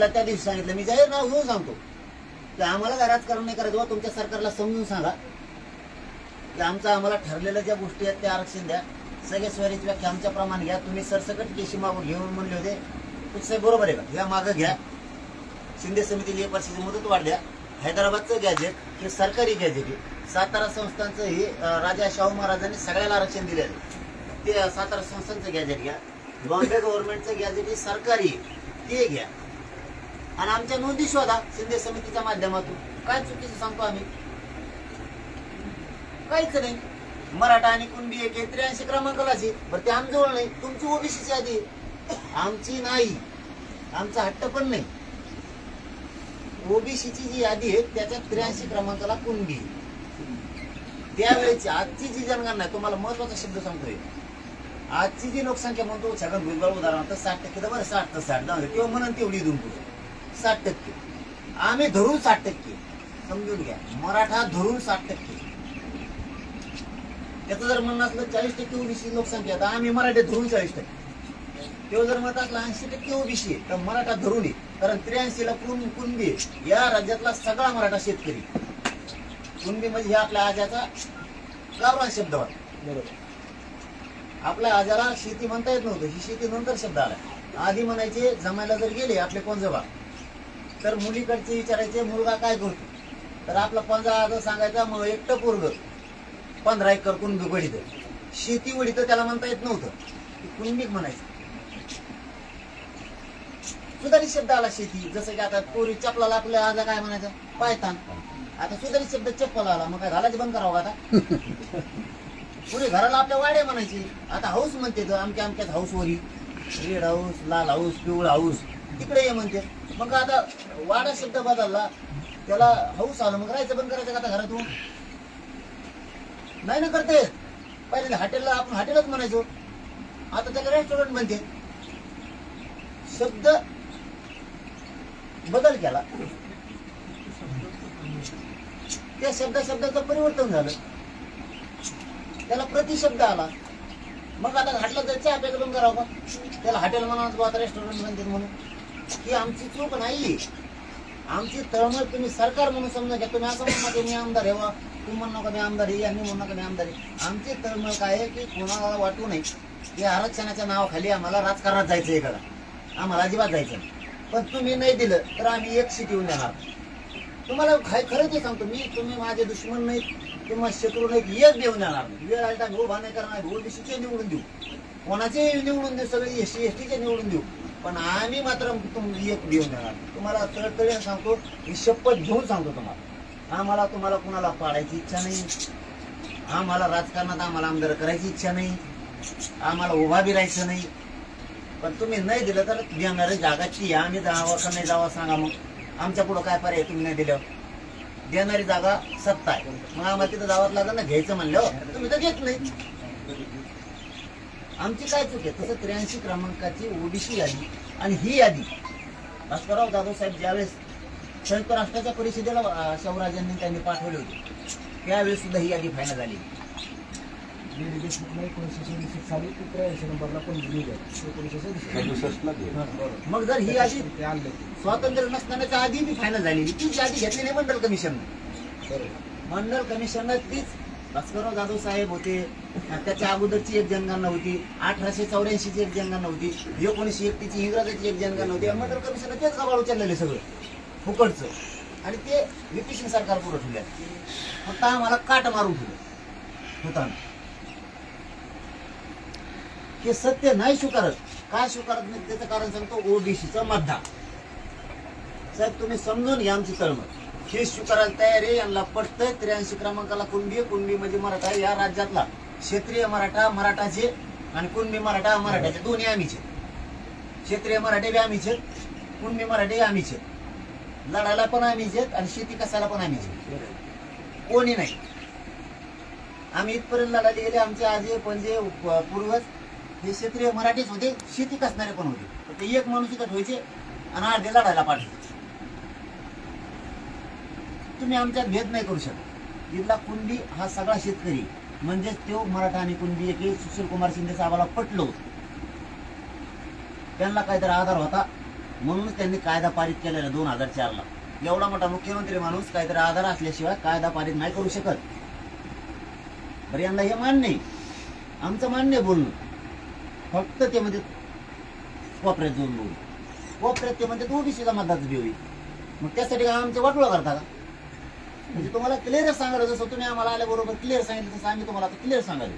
त्यांना त्या दिवशी सांगितलं, मी जाहीर नाव घेऊन सांगतो की आम्हाला काय राजकारण नाही करायचं, तुमच्या सरकारला समजून सांगा की आम्हाला ठरलेल्या ज्या गोष्टी आहेत त्या आरक्षण द्या, सगळे स्वरित व्याख्या आमच्या प्रमाणे घ्या. तुम्ही सरसकट केशी मागून घेऊन म्हणले होते कुठे बरोबर आहे का, या मागं घ्या. शिंदे समितीला 1 वर्षाची मुदत वाढ द्या. हैदराबादचं गॅजेट हे सरकारी गॅजेट आहे. सातारा संस्थांचं हे राजा शाहू महाराजांनी सगळ्याला आरक्षण दिलेलं आहे, ते सातारा संस्थांचं गॅजेट घ्या. बॉम्बे गव्हर्नमेंटचं गॅजेट हे सरकारी ते घ्या. आणि आमच्या नोंदी शोधा शिंदे समितीच्या माध्यमातून. काय चुकीचं सांगतो आम्ही? काहीच नाही. मराठा आणि कुणबी एक 83 क्रमांकालाच आहे. बरं ते आमजवळ नाही, तुमची ओबीसीची यादी आमची नाही, आमचा हट्ट पण नाही. ओबीसीची जी यादी आहे त्याच्यात 83 क्रमांकाला कुणबी. त्यावेळेची आजची जी जनगणना आहे, तुम्हाला महत्वाचा शब्द सांगतोय, आजची जी लोकसंख्या म्हणतो छगन भुजबळ उदाहरणार्थ 60% बरं, 60 तर 60 जाऊ किंवा म्हणून तेवढी देऊन 60%. आम्ही धरून 60%, समजून घ्या. मराठा धरून 60%. त्याचं जर म्हणणं असलं 40% ओबीसी लोकसंख्या, तर आम्ही मराठे धरून 40%. तेव्हा जर म्हणत असलं 80% ओबीसी तर मराठा धरून आहे. कारण 83ला कुणबी या राज्यातला सगळा मराठा शेतकरी. कुणबी म्हणजे हे आपल्या आजाचा गावरान शब्द होता. बरोबर. आपल्या आजाला शेती म्हणता येत नव्हतं, ही शेती नंतर शब्द आला. आधी म्हणायचे जमायला जर गेले आपले कोणजोबा तर मुलीकडचे विचारायचे मुलगा काय करतो, तर आपला पंजा आजा सांगायचा मग एकटं पोरग 15 एकर कुणबी वडीत, शेती वडीत त्याला म्हणता येत नव्हतं, कुणबी म्हणायचं. सुधारित शब्द आला शेती. जसं की आता पोरी चपलाला आपल्या आजा काय म्हणायचं, पायतान. आता सुधारित शब्द चप्पल आला, मग काय घालायचं बंद करावं आता? पुढे घराला आपल्या वाड्या म्हणायचे. आता हाऊस म्हणते, आमच्या आमच्याच हाऊस वरी, रेड हाऊस, लाल हाऊस, पिवळा हाऊस, तिकडे ये म्हणते. मग आता वाडा शब्द बदलला, त्याला हाऊस आलं, मग राहायचं बंद करायचं का आता घरातून? नाही ना करते. पहिले हॉटेलला आपण हॉटेलच म्हणायचो, आता त्याला रेस्टॉरंट म्हणते. शब्द बदल केला, त्या शब्दाचं परिवर्तन झालं, त्याला प्रतिशब्द आला. मग आता हॉटेलला जायचं आपल्याला बंद करावं का? त्याला हॉटेल म्हणा, आता रेस्टॉरंट म्हणते म्हणून. ही आमची चूक नाही, आमची तळमळ तुम्ही सरकार म्हणून समजा घ्या. तुम्ही असं म्हणू नका मी आमदार आहे, तुम्ही म्हणू नका मी आमदार आहे, यांनी म्हणू नका मी आमदार आहे. आमची तळमळ काय आहे की कोणाला वाटू नये की आरक्षणाच्या नावाखाली आम्हाला राजकारणात जायचं आहे का, आम्हाला अजिबात जायचं नाही. पण तुम्ही नाही दिलं तर आम्ही एक सीट येऊन देणार. तुम्हाला खरं ते सांगतो मी, तुम्ही माझे दुश्मन नाहीत किंवा शत्रू नाहीत, एक देऊन देणार. वेळ आली तर उभा नाही करणार, ओबीसीचे निवडून देऊ, कोणाचे निवडून देऊ, सगळे एससी एसटीचे निवडून देऊ, पण आम्ही मात्र एक देऊन देणार. तुम्हाला तळतळीने सांगतो, ही शपथ घेऊन सांगतो तुम्हाला, आम्हाला तुम्हाला कुणाला पाडायची इच्छा नाही, आम्हाला राजकारणात आम्हाला आमदार करायची इच्छा नाही, आम्हाला उभा बी राहायचं नाही. पण तुम्ही नाही दिलं तर देणारी जागाची आम्ही जावं का नाही जावं सांगा. मग आमच्या पुढं काय पर्याय, तुम्ही नाही दिलं. देणारी जागा सत्ता आहे, मग आम्हाला तिथं जावं लागलं ना, घ्यायचं म्हणलं तुम्ही तर घेत नाही. आमची काय चूक आहे? तसं 83 क्रमांकाची ओबीसी यादी आणि ही यादी भास्करराव जाधव साहेब ज्यावेळेस संयुक्त राष्ट्राच्या परिषदेला शाहूराजांनी त्यांनी पाठवले होते, त्यावेळेस सुद्धा ही यादी फायनल झाली. मग जर ही यादी स्वातंत्र्य नसतानाच्या आधी बी फायनल झालेली, तीच यादी घेतली नाही मंडल कमिशननं. मंडल कमिशननं तीच भास्करराव जाधव साहेब होते, त्याच्या अगोदरची एक जनगणना होती, 1884ची एक जनगणना होती, 1931ची इंग्रजाची एक जनगणना होती. मंडल कमिशननं तेच सवाल उचललेले सगळं फुकटचं, आणि ते विपिन सरकार पुढे ठेवले. फक्त आम्हाला काट मारून ठेवलं होताना. हे सत्य नाही स्वीकारत. काय स्वीकारत नाही त्याचं कारण सांगतो, ओबीसीचा मतदार. साहेब तुम्ही समजून घ्या आमची तळमळ. हे स्वीकारायला तयार आहे, यांना पटतंय. 83 क्रमांकाला कुणबी, कुणबी म्हणजे मराठा, या राज्यातला क्षेत्रीय मराठा मराठाचे आणि कुणबी मराठा मराठाचे दोन्ही आम्हीचे. क्षेत्रीय मराठे बी आम्हीचे, कुणबी मराठे आम्हीचे, लढायला पण आम्हीचे आणि शेती कसायला पण आम्हीचे, कोणी नाही. आम्ही इथपर्यंत लढायला गेले, आमचे आजे पणजे पूर्वज हे क्षेत्रीय मराठीच होते, शेती कसणारे पण होते. ते एक माणूस इथं ठेवायचे आणि अर्धे लढायला पाठवायचे. तुम्ही आमच्यात भेद नाही करू शकत. इथला कुणबी हा सगळा शेतकरी, म्हणजेच तो मराठा आणि कुणबी एक. सुशील कुमार शिंदे साहेबाला पटलो, त्यांना काहीतरी आधार होता, म्हणूनच त्यांनी कायदा पारित केलेला 2004ला. एवढा मोठा मुख्यमंत्री माणूस काहीतरी आधार असल्याशिवाय कायदा पारित नाही करू शकत. बरं, यांना हे मान्य आहे, आमचं मान्य आहे बोलणं. फक्त ते म्हणजे कोपऱ्यात जाऊन बोलू, कोपऱ्यात ते म्हणजे ओबीसीचा मतदार होईल. मग त्यासाठी काय आमचे वाटोळं करता का? म्हणजे तुम्हाला क्लिअर सांगायला, जसं तुम्ही आम्हाला आल्याबरोबर क्लिअर सांगितलं तसं आम्ही तुम्हाला आता क्लिअर सांगायला.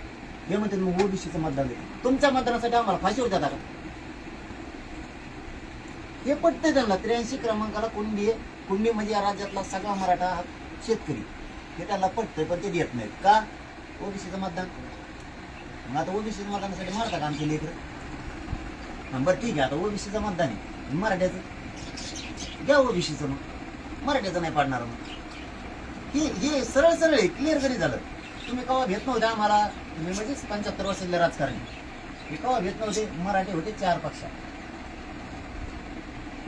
हे म्हणते मग ओबीसीचं मतदान आहे, तुमच्या मतदानासाठी आम्हाला फाशीवर देता का? हे पटतंय त्यांना. 83 क्रमांकाला कुणबी आहे. कुणबी म्हणजे या राज्यातला सगळा मराठा हा शेतकरी, हे त्यांना पटतंय, पण ते देत नाहीत का? ओबीसीचं मतदान. मग आता ओबीसीचं मतदानासाठी मारता का आमचे लेकरं? बरं ठीक आहे, आता ओबीसीचं मतदान आहे, मराठ्याचं द्या ओबीसीचं, मग मराठ्याचं नाही पाडणार. मग हे सरळ सरळ आहे, क्लिअर कधी झालं. तुम्ही कवा घेत नव्हते आम्हाला, तुम्ही म्हणजेच 75 वर्षातले राजकारणी, हे कवा घेत नव्हते. मराठी होते 4 पक्ष.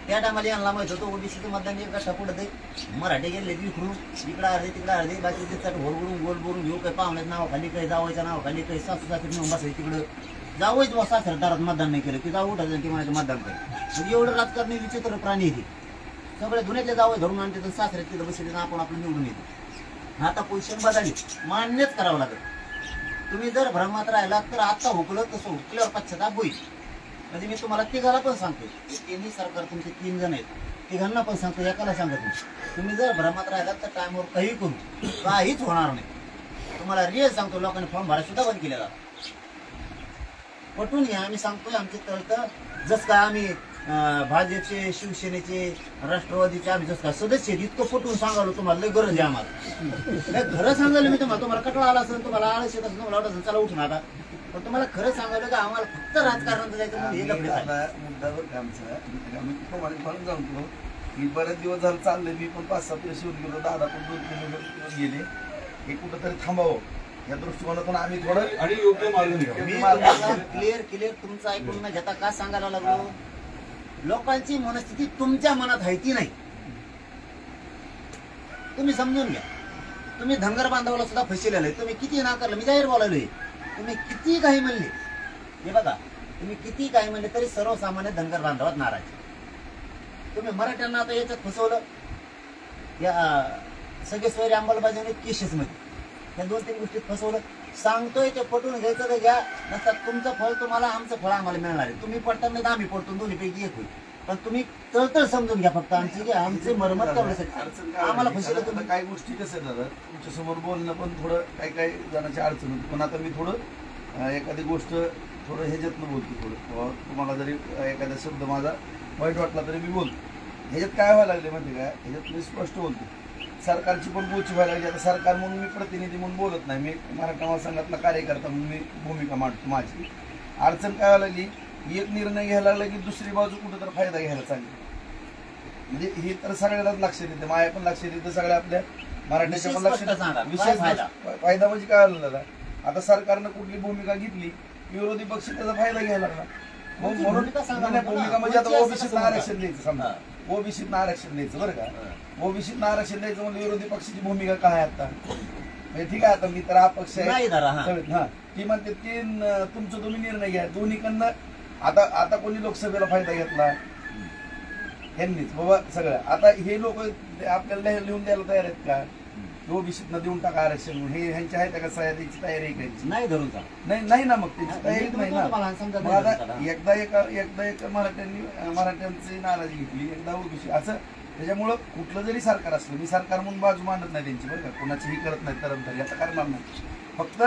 त्या टायमाला यांना माहित होतं ओबीसीचं मतदान एक गठ्ठा पुढे दे, मराठी गेले विखरून इकडं अर्धे तिकडं अर्धे, बाकी तिथं घोर बोलून गोल बोलून घेऊ. काही पाहुण्याच्या नावाखाली, काही जावयाच्या नावाखाली, काही सासू सासरी नेऊन बसायचं तिकडं. जावंच बा सासऱ्या दारात मतदान नाही केलं की जावं उठायचं की म्हणायचं मतदान करेल. म्हणजे एवढं राजकारणी विचित्र प्राणी येते. सगळे धुण्यातले जावं धरून आणते तर सासऱ्यात तिथं बसले आपण आपलं निवडून येतो. आता पोझिशन बदलली, मान्यच करावं लागेल. तुम्ही जर भ्रमात राहिला तर आता हुकलं तसं हुकल्यावर पश्चाताप होईल. म्हणजे मी तुम्हाला तिघाला पण सांगतो, तिन्ही सरकार तुमचे 3 जण आहेत, तिघांना पण सांगतो, एकाला सांगत नाही. तुम्ही जर भ्रमात राहिलात तर टायमवर काही करू काहीच होणार नाही. तुम्हाला रिअल सांगतो, लोकांनी फॉर्म भरायला सुद्धा बंद केलेला. पटून घ्या, आम्ही सांगतोय आमचे तळतं. जसं काय आम्ही भाजपचे, शिवसेनेचे, राष्ट्रवादीचे आम्ही जसं काय सदस्य आहेत, इतकं पटून सांगालो तुम्हाला. लय गरज आहे आम्हाला, खरं सांगायला मी तुम्हाला कटाळा आला असेल, तुम्हाला आळस येत असेल, तुम्हाला वाटत असेल चला उठून आता. पण तुम्हाला खरं सांगायला का आम्हाला फक्त राजकारणात जायचं म्हणजे हे लफडे झाले. मुद्दावर आमचा आम्ही तुम्हाला सांगतो की बरेच दिवस झालं चाललंय. मी पण 5-7 दिवस येऊन गेलो, दादा पण 2 किलोमीटर गेले. हे कुठंतरी थांबावं या दृष्टिकोनातून आम्ही थोडं आणि योग्य मार्ग क्लिअर तुमचं ऐकून न घेता का सांगायला लागलो. लोकांची मनस्थिती तुमच्या मनात आहे ती नाही, तुम्ही समजून घ्या. तुम्ही धनगर बांधवाला सुद्धा फसलेलं आहे. तुम्ही किती नाकारलं, मी जाहीर बोलायलोय. तुम्ही किती काही म्हणले, हे बघा, तुम्ही किती काही म्हणले तरी सर्वसामान्य धनगर बांधवात नाराज. तुम्ही मराठ्यांना आता याच्यात फसवलं, या सगळे सोयरे अंमलबजावणी केसेस मध्ये या 2-3 गोष्टीत फसवलं. सांगतोय ते पटून घ्यायचं तर घ्या, नसतात तुमचं फळ तुम्हाला, आमचं फळ आम्हाला मिळणार आहे. तुम्ही पडता नाही तर आम्ही पडतो, दोन्हीपैकी एक होईल. पण तुम्ही तळतळ समजून घ्या फक्त आमची, की आमचे मरमत करण्यासाठी आम्हाला फसवलं. तुम्ही काही गोष्टी कसं आहे दादा, तुमच्या समोर बोलणं पण थोडं काही जणांची अडचण होती. पण आता मी थोडं एखादी गोष्ट थोडं ह्याच्यातनं बोलतो. थोडं तुम्हाला जरी एखादा शब्द माझा वाईट वाटला तरी मी बोलतो. ह्याच्यात काय व्हायला लागले माहिती काय, ह्याच्यात मी स्पष्ट बोलतो. सरकारची पण बोची व्हायला लागली. आता सरकार म्हणून मी प्रतिनिधी म्हणून बोलत नाही, मी मराठा महासंघातला कार्यकर्ता म्हणून मी भूमिका मांडतो माझी. अडचण काय व्हायला लागली, एक निर्णय घ्यायला लागला की दुसरी बाजू कुठं तर फायदा घ्यायला चालली. म्हणजे हे तर सगळ्यालाच लक्षात येते, माया पण लक्षात येतं, सगळ्या आपल्या मराठ्याच्या पण लक्षात. विशेष फायदा म्हणजे काय झालं दादा, आता सरकारनं कुठली भूमिका घेतली, विरोधी पक्ष त्याचा फायदा घ्यायला लागला. म्हणून भूमिका म्हणजे आता ओबीसीत आरक्षण द्यायचं, समजा ओबीसीत आरक्षण द्यायचं बरं का, ओबीसीत आरक्षण द्यायचं म्हणजे विरोधी पक्षाची भूमिका काय आता. म्हणजे ठीक आहे, आता मी तर अपक्ष आहे, हा ती म्हणते की तुमचं तुम्ही निर्णय घ्या दोन्हीकडनं. आता कोणी लोकसभेला फायदा घेतला यांनीच बाबा सगळं. आता हे लोक आपल्याला लिहून द्यायला तयार आहेत का, ओबीसीतनं देऊन टाका आरक्षण, हे ह्यांची आहे का त्याची तयारी करायची नाही धरून नाही ना, मग त्याची तयारी नाही ना. मग आता एकदा एक मराठ्यांची नाराजी घेतली, एकदा ओबीसी असं. त्याच्यामुळं कुठलं जरी सरकार असलं, मी सरकार म्हणून बाजू मांडत नाही त्यांची बरं का, कोणाचीही करत नाही तरंतरी, आता करणार नाही. फक्त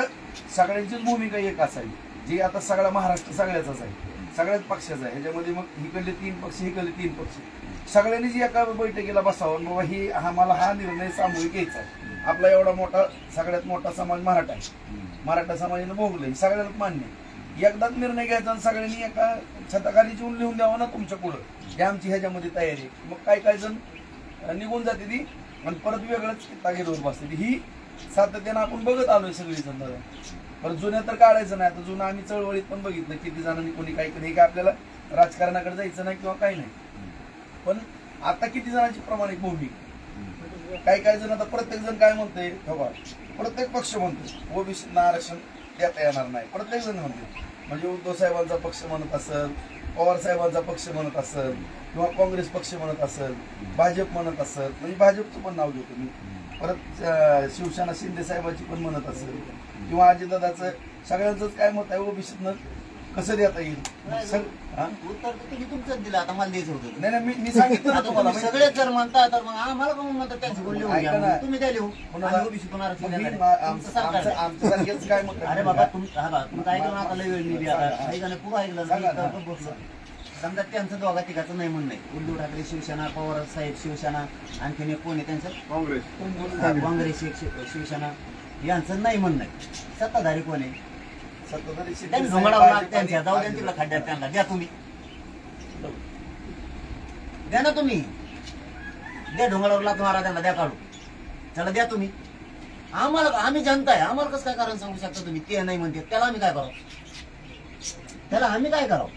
सगळ्यांचीच भूमिका एक असावी, जी आता सगळा महाराष्ट्र सगळ्याचाच आहे, सगळ्याच पक्षाचा आहे. ह्याच्यामध्ये मग हिकडले 3 पक्ष, हिकडले 3 पक्ष, सगळ्यांनी जी एका बैठकीला बसावं बाबा, ही आम्हाला हा निर्णय सामूहिक घ्यायचा आहे. आपला एवढा मोठा सगळ्यात मोठा समाज मराठा आहे, मराठा समाजानं भोगलंय, सगळ्याला मान्य. एकदाच निर्णय घ्यायचा आणि सगळ्यांनी एका छताखाली जेवून लिहून द्यावं ना तुमच्या पुढं, हे आमची ह्याच्यामध्ये तयारी आहे. मग काय जण निघून जाते ती आणि परत वेगळंच तागेदवर बसते. ही सातत्यानं आपण बघत आलोय सगळी जण. पण जुन्या तर काढायचं नाही. आता जुनं आम्ही चळवळीत पण बघितलं किती जणांनी कोणी काही कधी, काय आपल्याला राजकारणाकडे जायचं नाही किंवा काही नाही. पण आता किती जणांची प्रामाणिक भूमिका, काही जण आता प्रत्येक जण काय म्हणतोय, प्रत्येक पक्ष म्हणतो ओबीसीना आरक्षण देता येणार नाही, प्रत्येक जण म्हणते. म्हणजे उद्धव साहेबांचा पक्ष म्हणत असेल, पवार साहेबांचा पक्ष म्हणत असेल किंवा काँग्रेस पक्ष म्हणत असेल, भाजप म्हणत असेल, म्हणजे भाजपचं पण नाव घेतो मी, परत शिवसेना शिंदे साहेबांची पण म्हणत असेल किंवा अजितदादाचं, सगळ्यांचंच काय मत आहे ओबीसीतनं कसं देता येईल? उत्तर तर तुम्ही तुमचंच दिलं, आता मला द्यायचं होतं. नाही नाही, मी सांगितलं ना आता तुम्हाला. तुम्ही सगळेच जर म्हणता तर मग आम्हाला पण म्हणतात त्यांची बोलली होऊन ऐका ना. घ्या. तुम्ही द्या लिहू. कोणाला- आम्ही ओबीसी पण आरक्षण देणार आहे. तुमचं सरकार आहे. आमच्यासारखेच काय मत अरे बाबा तुमचं ऐकलं ना, आता लय वेळ मी बी आता ऐका नाही, खूप ऐकलं सांगा ना. मी बसलो. समजा त्यांचं दोघा तिघाचं नाही म्हणणं आहे. उद्धव ठाकरे शिवसेना, पवार साहेब शिवसेना, आणखीन एक कोण आहे त्यांचं काँग्रेस शिवसेना, यांचं नाही म्हणणं आहे. सत्ताधारी कोण आहे? सत्ताधारी शिंदे त्यांनी साहेब, झोंगडावला भाजप त्यांच्या, जाऊ द्या आणि- तिकडे खड्ड्यात त्यांना द्या तुम्ही, द्या ना तुम्ही, द्या ढोंगरावरला तुम्हाला त्यांना द्या काढू, चला द्या तुम्ही. आम्हाला, आम्ही जनता आहे, आम्हाला कसं काय कारण सांगू शकता तुम्ही? ते नाही म्हणते त्याला आम्ही काय करावं? त्याला आम्ही काय करावं?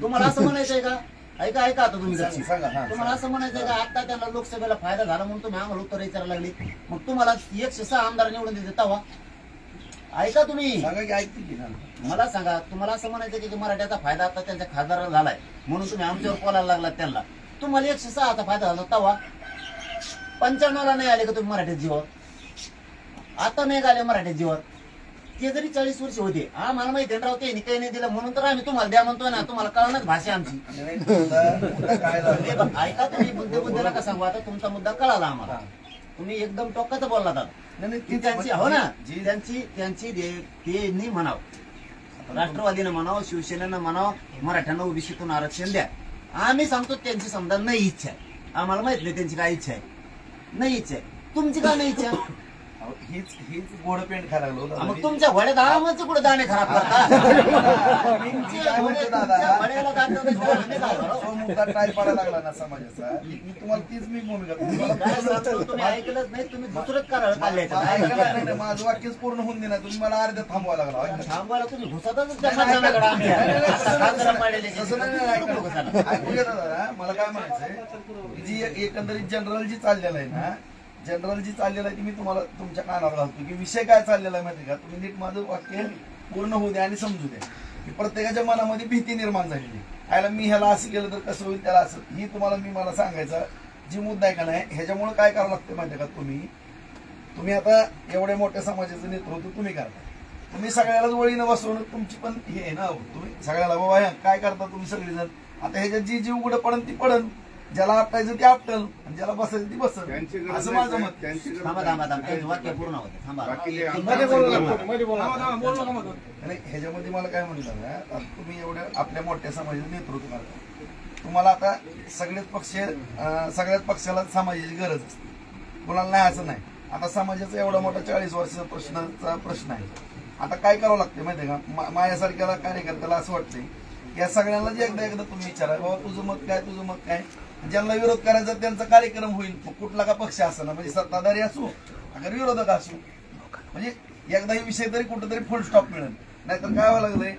तुम्हाला असं म्हणायचंय का? ऐका ऐका आता तुम्ही गच्ची. सांगा, हा, तुम्हाला असं म्हणायचंय का आता त्यांना लोकसभेला फायदा झाला म्हणून तुम्ही आम्हाला उत्तर विचारायला लागली? मग तुम्हाला 106 आमदार निवडून देते तवा? ऐका तुम्ही, सांगा की ऐकते की ना. मला सांगा, तुम्हाला असं म्हणायचं की मराठ्याचा फायदा आता त्यांच्या खासदाराला झालाय म्हणून तुम्ही आमच्यावर बोलायला लागलात त्यांना. तुम्हाला 106चा फायदा झाला तवा 95ला नाही आले का तुम्ही मराठ्यात जीवावर? आता नाही आले मराठ्यात जीवावर. ते जरी 40 वर्ष होते, आम्हाला माहिती राव ते काही नाही दिलं म्हणून तर आम्ही तुम्हाला द्या म्हणतोय ना. तुम्हाला कळणार भाषा आमची. नाही, मुद्दा काय झालं? ऐका तुम्ही, मुद्दे नका सांगू. आता तुमचा मुद्दा कळाला आम्हाला. तुम्ही एकदम टोकाचं बोललात आता. नाही, ती त्यांची हो ना, त्यांची त्यांनी म्हणावं, राष्ट्रवादीनं म्हणावं, शिवसेनेनं म्हणावं, मराठ्यांना ओबीसीतून आरक्षण द्या. आम्ही सांगतो त्यांची समजा नाही इच्छा आहे. आम्हाला माहित नाही त्यांची काय इच्छा आहे. नाही इच्छा आहे. तुमची काय नाही इच्छा? अहो, हीच गोड पेंट खायला लागलो दादा. मग तुमच्या घोड्यात आरामाचं कुठे दाणे खराब करता? मी काय म्हणतो दादा, घोड्याला दाणे आम्ही काय करावं? जो मुद्दा टाय पडायला लागला ना समाजाचा, मी तुम्हाला तीच मी भूमिका काय सांगतो, तुम्ही ऐकलंच नाही. तुम्ही दुसरंच करायला नाही, नाही, माझं वाक्यच पूर्ण होऊन देणार. तुम्ही मला अर्ध्यात थांबवायला लागला. ऐका. थांबवायला तुम्ही घुसतच त्या खासदाराकडे आमच्या. आता खासदार पाडलेले आहेत. तसं नाही, नाही, ऐका. ऐकू घ्या दादा, मला काय म्हणायचंय, जी एकंदरीत जनरल जी चाललेलं आहे ना, जनरल जी चाललेलं आहे ती मी तुम्हाला तुमच्या कानावर घालतो की विषय काय चाललेला आहे माहिती का? तुम्ही नीट माझं वाक्य पूर्ण होऊ द्या आणि समजू द्या की प्रत्येकाच्या मनामध्ये भीती निर्माण झालेली आहे. आयला मी ह्याला असं केलं तर कसं होईल, त्याला असं, ही तुम्हाला मला सांगायचा जी मुद्दा आहे का नाही, ह्याच्यामुळे काय करावं लागतं माहिती का? तुम्ही आता एवढ्या मोठ्या समाजाचं नेतृत्व तुम्ही करता, तुम्ही सगळ्यालाच वळीनं बसवणं तुमची पण हे आहे ना. तुम्ही सगळ्याला बाबा काय करता तुम्ही सगळेजण, आता ह्याच्यात जी जीव उघडं पडन ती पडन, ज्याला आपटायचं ते आपटल आणि ज्याला बसायचं ती बसल, असं माझं मत. थांबा थांबा थांबा, त्यांचं वाक्य पूर्ण होते. थांबा. आणि ह्याच्यामध्ये मला काय म्हणतात ना, आता तुम्ही एवढ्या आपल्या मोठ्या समाजाचं नेतृत्व करता, तुम्हाला आता सगळ्याच पक्षाला समाजाची गरज असते, कोणाला नाही असं नाही. आता समाजाचा एवढा मोठा 40 वर्षाचा प्रश्न आहे. आता काय करावं लागतं माहितीये का? माझ्यासारख्याला कार्यकर्त्याला असं वाटतंय या सगळ्यांना जे एकदा तुम्ही विचारा, बाबा तुझं मत काय, ज्यांना विरोध करायचा त्यांचा कार्यक्रम होईल, कुठला का पक्ष असो ना, म्हणजे सत्ताधारी असो अगर विरोधक असो, म्हणजे एकदा ही विषय तरी कुठंतरी फुल स्टॉप मिळेल. नाहीतर काय व्हायला लागलंय,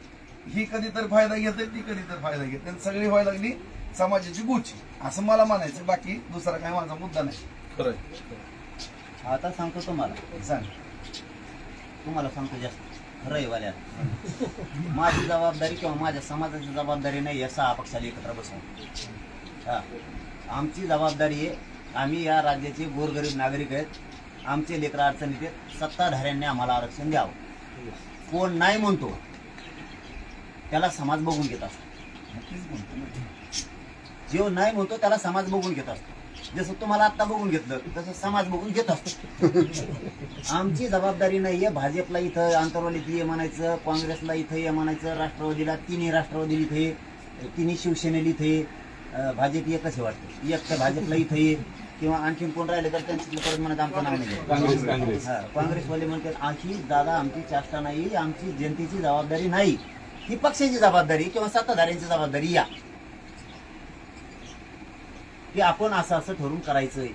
ही कधीतरी फायदा घेते, ती कधीतरी फायदा घेते, आणि सगळी व्हायला लागली समाजाची गुची, असं मला म्हणायचं. बाकी दुसरा काय माझा मुद्दा नाही. आता सांगतो तुम्हाला, सांग. तुम्हाला सांगतो जास्त रविवाल्या, माझी जबाबदारी किंवा माझ्या समाजाची जबाबदारी नाही या 6 पक्षाला एकत्र बसवून. आमची जबाबदारी आहे, आम्ही या राज्याचे गोरगरीब नागरिक आहेत, आमचे लेकर अडचणीत आहेत, सत्ताधाऱ्यांनी आम्हाला आरक्षण द्यावं. कोण नाही म्हणतो त्याला समाज बघून घेत असतो. जो नाही म्हणतो त्याला समाज बघून घेत असतो. जसं तुम्हाला आता बघून घेतलं तसं समाज बघून घेत असतो. आमची जबाबदारी नाहीये भाजपला इथं आंतरवालीत ये म्हणायचं, काँग्रेसला इथं ये म्हणायचं, राष्ट्रवादीला, तिन्ही राष्ट्रवादीला इथे ये, तिन्ही शिवसेनेला इथे ये, भाजप ये कसे वाटतं, एक तर भाजपला इथं ये, किंवा आणखीन कोण राहिले तर त्यांचं परत म्हणत आमचं नाव नाही. काँग्रेसवाले म्हणतात ही दादा आमची चेष्टा नाही, आमची जनतेची जबाबदारी नाही, ही पक्षाची जबाबदारी किंवा सत्ताधाऱ्यांची जबाबदारी या की आपण असं ठरवून करायचंय,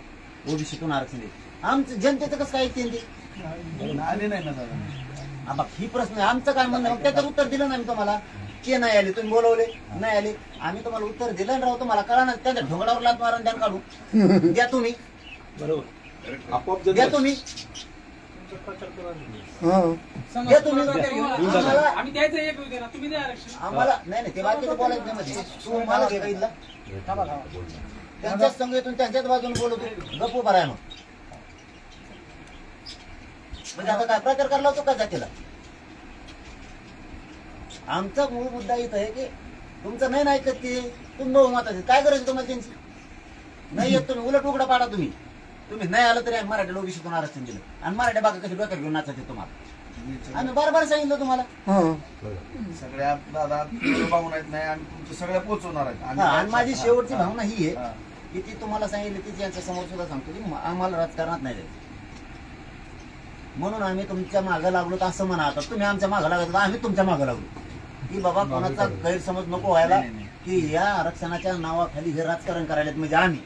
ओबीसीतून आरक्षण देत. आमचं जनतेचं कसं काय ऐकते ते? आले नाही ना दादा. बघ ही प्रश्न आमचं काय म्हणणं, मग त्याचं उत्तर दिलं नाही तुम्हाला. ते नाही आले, तुम्ही बोलवले नाही आले, आम्ही तुम्हाला उत्तर दिलं राहू, तुम्हाला कळा ना. त्याच्या ढोंगडावर लात मारून द्या काढू, द्या तुम्ही, बरोबर, आपोआप द्या तुम्ही. घ्या तुम्ही. आम्हाला आम्ही द्यायचं एक होते ना, तुम्ही द्या आरक्षण. आम्हाला नाही ते बाकीचं बोलायचं नाही मध्ये. तू मला घे बघितला त्यांच्याच संघ येतून त्यांच्याच बाजूने बोलतो गप्पू भराय मग. म्हणजे आता काय प्रकार करला होतो का जातीला. आमचा मूळ मुद्दा इथं आहे की तुमचं नाही ऐकत ते तुम्ही बहुमताचे काय करायचं तुम्हाला त्यांची नाही येत तुम्ही उलट उघडा पाडा तुम्ही. तुम्ही नाही आलं तरी आम्ही मराठीला ओबीसीतून आरक्षण दिलं आणि मराठी बागा कशी डोक्यात घेऊन नाचायचे तुम्हाला. आम्ही बार सांगितलं तुम्हाला. सगळ्या दादा भावना आहेत नाही आम्ही तुमच्या सगळ्या पोहोचवणार आहेत. आणि माझी शेवटची भावना ही आहे की ती तुम्हाला सांगितली ती यांच्या समोर सुद्धा सांगतो की आम्हाला राजकारणात नाही जायचं. म्हणून आम्ही तुमच्या मागं लागलो तर असं म्हणा. आता तुम्ही आमच्या मागं लागत आम्ही तुमच्या मागं लागलो की बाबा कोणाचा गैरसमज नको व्हायला की या आरक्षणाच्या नावाखाली हे राजकारण करायला म्हणजे आम्ही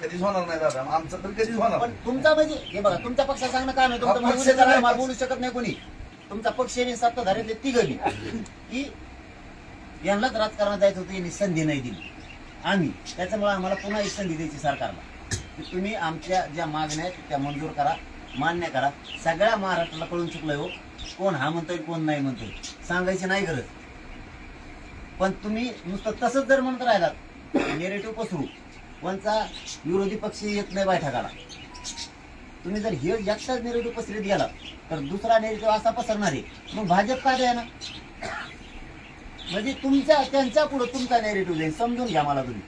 कधीच होणार नाही दादा आमचं तर कधीच होणार. पण तुमचा म्हणजे हे बघा तुमच्या पक्षात सांगणं काय नाही. तुमचं म्हणजे उद्या जरा मला बोलू शकत नाही कोणी. तुमचा पक्ष आणि सत्ताधारीतले तिघही की यांनाच राजकारणात जायचं होतं यांनी संधी नाही दिली आम्ही. त्याच्यामुळे आम्हाला पुन्हा एक संधी द्यायची सरकारला की तुम्ही आमच्या ज्या मागण्या आहेत त्या मंजूर करा मान्य करा. सगळ्या महाराष्ट्राला कळून चुकलंय हो कोण हा म्हणतोय कोण नाही म्हणतोय सांगायची नाही गरज. पण तुम्ही नुसतं तसंच जर म्हणत राहिलात नेरेटिव्ह पसरू कोणचा विरोधी पक्ष येत नाही बैठकाला. तुम्ही जर हे एकटाच नेरेटिव्ह पसरीत गेला तर दुसरा नेरेटिव्ह असा पसरणार आहे. मग भाजप का द्या ना म्हणजे तुमच्या त्यांच्या पुढे तुमचा नेरेटिव्ह जाईल. समजून घ्या मला तुम्ही.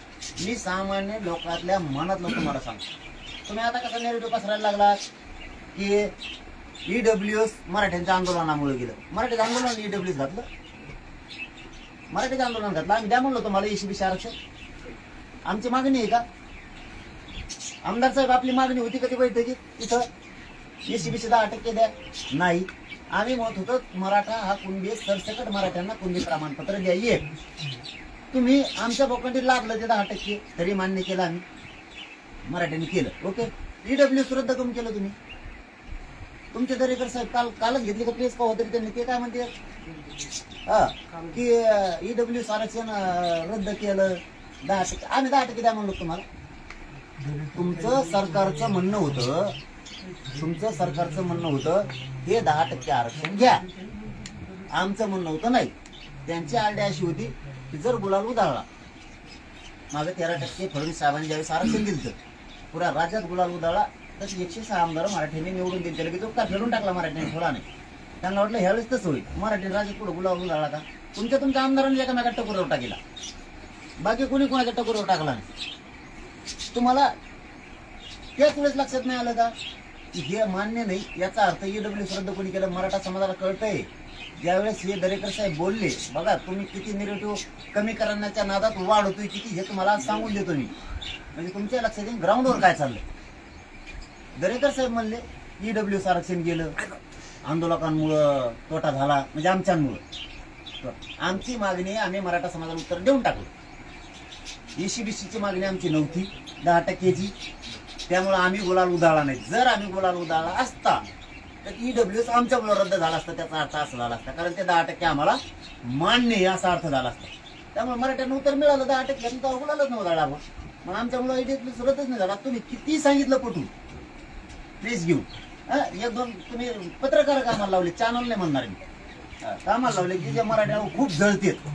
मी सामान्य लोकांतल्या मनातलं तुम्हाला सांगतो. तुम्ही आता कसा नेरेटिव्ह पसरायला लागलात की ईडब्ल्यूएस मराठ्यांच्या आंदोलनामुळे गेलं. मराठीचं आंदोलन ईडब्ल्यूएस घातलं. मराठीचं आंदोलन घातलं आम्ही द्या म्हणलो तुम्हाला एसीबीसी आरक्षण. आमची मागणी आहे का आमदार साहेब आपली मागणी होती कधी बैठकीत तिथं एसीबीसी 10% द्या नाही. आम्ही म्हणत होतो मराठा हा कुणबी सरसकट मराठ्यांना कुणबी प्रमाणपत्र द्या. एक तुम्ही आमच्या बोकंडीत लागलं ते 10% तरी मान्य केलं आम्ही मराठ्यांनी केलं. ओके ईडब्ल्यूएस रद्द करून केलं तुम्ही. तुमचे दरेकर साहेब कालच घेतली का प्लेस का होतं त्यांनी ते काय म्हणते हा की ईडब्ल्यूएस आरक्षण रद्द केलं 10%. आम्ही 10% द्या म्हणलो तुम्हाला. तुमचं सरकारचं म्हणणं होतं हे 10% आरक्षण घ्या. आमचं म्हणणं होतं नाही. त्यांची आयडिया अशी होती की जर गुलाल उधळला मागे 13% फडणवीस साहेबांनी ज्यावेळेस आरक्षण दिलं पुऱ्या राज्यात गुलाल उधळला तर 106 आमदार मराठ्यांनी निवडून दिले. त्याला की तो का फेडून टाकला मराठ्यांनी थोडा नाही. त्यांना वाटलं ह्यावेळेस तसं होईल. मराठी राज्यात पुढे गुलाल उधळला का तुमच्या आमदारांनी एकामेका टकोरावर टाकला. बाकी कोणी कोणाच्या टकोरावर टाकला नाही. तुम्हाला त्याच वेळेस लक्षात नाही आलं का की हे मान्य नाही. याचा अर्थ ईडब्ल्यूएस रद्द कोणी केलं मराठा समाजाला कळतंय. ज्यावेळेस हे दरेकर साहेब बोलले बघा तुम्ही किती निगेटिव्ह कमी करण्याच्या नादात वाढ होतोय किती हे तुम्हाला सांगून देतो मी. म्हणजे तुमच्या लक्षात येईल ग्राउंडवर काय चाललंय. दरेकर साहेब म्हणले ईडब्ल्यूएस आरक्षण गेलं आंदोलकांमुळं तोटा झाला म्हणजे आमच्यामुळं. आमची मागणी आम्ही मराठा समाजाला उत्तर देऊन टाकलं. एसीबीसीची मागणी आमची नव्हती 10%ची. त्यामुळे आम्ही गुलाल उधळला नाही. जर आम्ही गुलाल उधळला असता तर ईडब्ल्यूएस आमच्यामुळे रद्द झाला असता. त्याचा अर्थ असा झाला असता कारण ते 10% आम्हाला मान्य आहे असा अर्थ झाला असता. त्यामुळे मराठ्यांना उत्तर मिळालं 10% तर गुलालच नव्हता उधळला. मग आमच्यामुळे ईडब्ल्यूएस रद्दच नाही झाला. तुम्ही किती सांगितलं पटून प्लीज घेऊ एक दोन तुम्ही पत्रकार कामाला लावले चॅनल नाही म्हणणार मी कामाला लावले की जे मराठ्याला खूप जळतात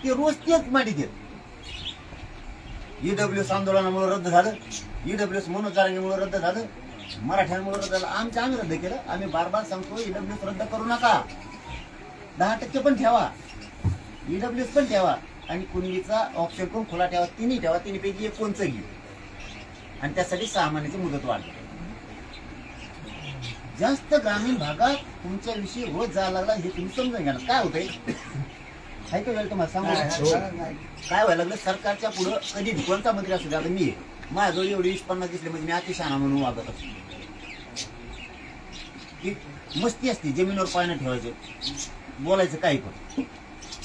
ते रोज तेच मांडीत येत. ईडब्ल्यूएस आंदोलनामुळे रद्द झालं. ईडब्ल्यूएस मनोज जारंगेमुळे रद्द झालं. मराठ्यांमुळे रद्द झालं. आम्ही रद्द केलं. आम्ही बार सांगतो ईडब्ल्यूएस रद्द करू नका. 10% पण ठेवा. ईडब्ल्यूएस पण ठेवा आणि कुणबीचा ऑप्शन पण खुला ठेवा. तिन्ही ठेवा. तिन्हीपैकी एक कोणचं घेऊ आणि त्यासाठी 6 महिन्याची मुदत वाढ. जास्त ग्रामीण भागात तुमच्याविषयी रोज जायला लागला हे तुम्ही समजून घ्या. काय होतंय ऐकू वेळ तुम्हाला सांगू काय व्हायला लागलं सरकारच्या पुढं कधी कोणता मंत्री असू द्या. मी माझ्याजवळ एवढी 20-50 दिसले म्हणजे मी अतिशहाणा म्हणून वागत असतो. की मस्ती असते जमिनीवर पाय ठेवायचं बोलायचं काही पण.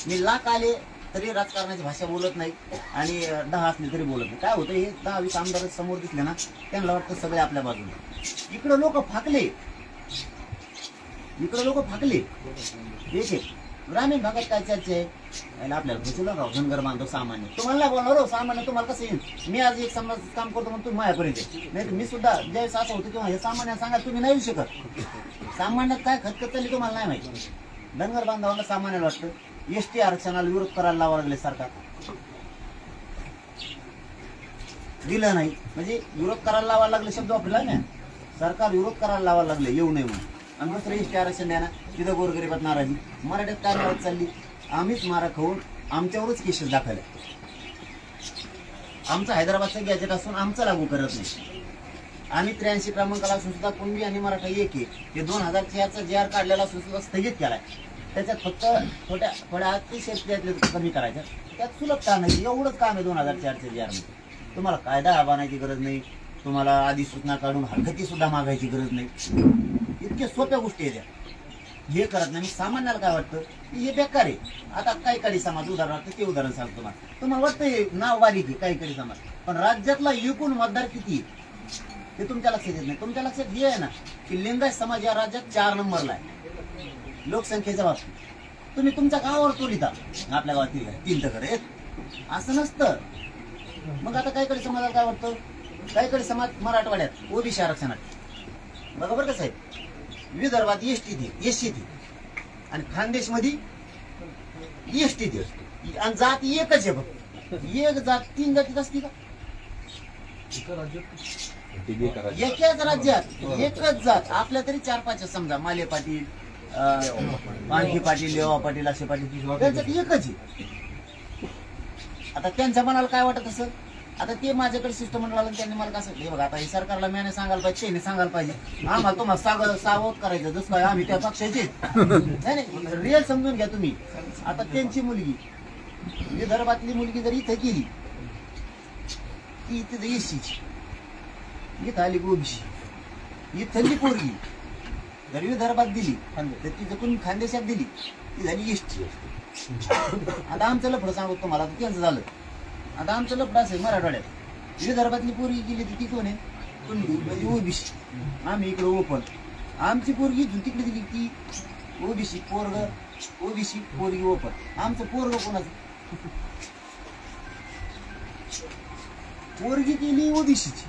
मी लाख आले तरी राजकारणाची भाषा बोलत नाही आणि 10 असले तरी बोलत नाही. काय होतं हे 10-20 आमदार समोर दिसले ना त्यांना वाटतं सगळे आपल्या बाजूने. इकडं लोक फाकले. एक ग्रामीण भागात काय चर्चा आहे आणि आपल्याला भुजलं राव धनगर बांधव सामान्य तुम्हाला नाही बोलणार हो सामान्य तुम्हाला कसं येईल मी आज एक समाज काम करतो म्हणून तुम्ही माझ्यापर्यंत नाही तर मी सुद्धा ज्यावेळेस असं होतं किंवा हे सामान्य सांगा तुम्ही नाही येऊ शकत सामान्यात काय खतखत चालली तुम्हाला नाही माहिती धनगर बांधवांना सामान्याला वाटतं एसटी आरक्षणाला विरोध करायला लावा लागले सरकार दिलं नाही म्हणजे विरोध करायला लावायला लागले शब्द वापरला ना सरकार विरोध करायला लावायला लागले येऊ नये म्हणून आणि दुसरं एसटी आरक्षण द्या ना तिथं गोरगरीबात नाराजी मराठीत काय नाराज चालली आम्हीच मारा खाऊन आमच्यावरच केसेस दाखवल्या आमचं हैदराबादचं गॅजेट असून आमचं लागू करत नाही आम्ही 83 क्रमांकाला असून सुद्धा कुणबी आणि मराठा एक आहे हे 2004चा JR काढलेला असून सुद्धा स्थगित केलाय त्याच्यात फक्त थोड्या अतिशय कमी करायच्या त्यात सुलभता नाही एवढंच काम आहे 2004च्या JR मध्ये तुम्हाला कायदा बनायची गरज नाही तुम्हाला अधिसूचना काढून हरकती सुद्धा मागायची गरज नाही इतक्या सोप्या गोष्टी आहेत हे करत नाही सामान्याला काय वाटतं की हे बेकार आहे आता काही समाज उदाहरणार्थ ते उदाहरण सांगतो तुम्हाला वाटतं हे नाव बारीक आहे काही समाज पण राज्यातला एकूण मतदार किती ते तुमच्या लक्षात येत नाही तुमच्या लक्षात हे आहे ना की लिंगायत समाज या राज्यात 4 नंबरला आहे लोकसंख्येच्या बाबतीत तुम्ही तुमच्या गावावर तोलिता आपल्या गावात 3 टक्कर आहेत असं नसतं मग आता काही समाजाला काय वाटतं काही समाज मराठवाड्यात ओबीसी आरक्षणात बघा बरं कसं आहे विदर्भात एसटी थे आणि खानदेश मध्ये एसटी थे आणि जात एकच आहे फक्त एक जात 3 जातीत असती का एकाच राज्यात एकच जात आपल्या तरी 4-5 समजा माले पाटील पानखी पाटील लेवा पाटील असे पाटील त्यांच्यात एकच आहे आता त्यांच्या मनाला काय वाटत असं आता ते माझ्याकडे शिष्टमंडळाला त्यांनी मला कसं हे बघा आता हे सरकारला म्याने सांगायला पाहिजे त्यांनी सांगायला पाहिजे आम्हाला तुम्हाला सावध करायचं जसं काय आम्ही त्या पक्षाचे नाही रिअल समजून घ्या तुम्ही आता त्यांची मुलगी विदर्भातली मुलगी जर इथं गेली ती इथे एससीची इथं आली ओबीसी इथली पोरगी जर विदर्भात दिली तर तिथं कोणी खानदेशात दिली ती झाली एसटी आता आमचं लफडं सांगतो तुम्हाला त्यांचं झालं आता आमचं लफडं असं मराठवाड्यात विदर्भातली पोरगी गेली ती कोण आहे म्हणजे ओबीसी आम्ही इकडे ओपन आमची पोरगी तिकडे दिली ती ओबीसी पोरगी ओपन आमचं पोरग कोणाचं पोरगी केली ओबीसीची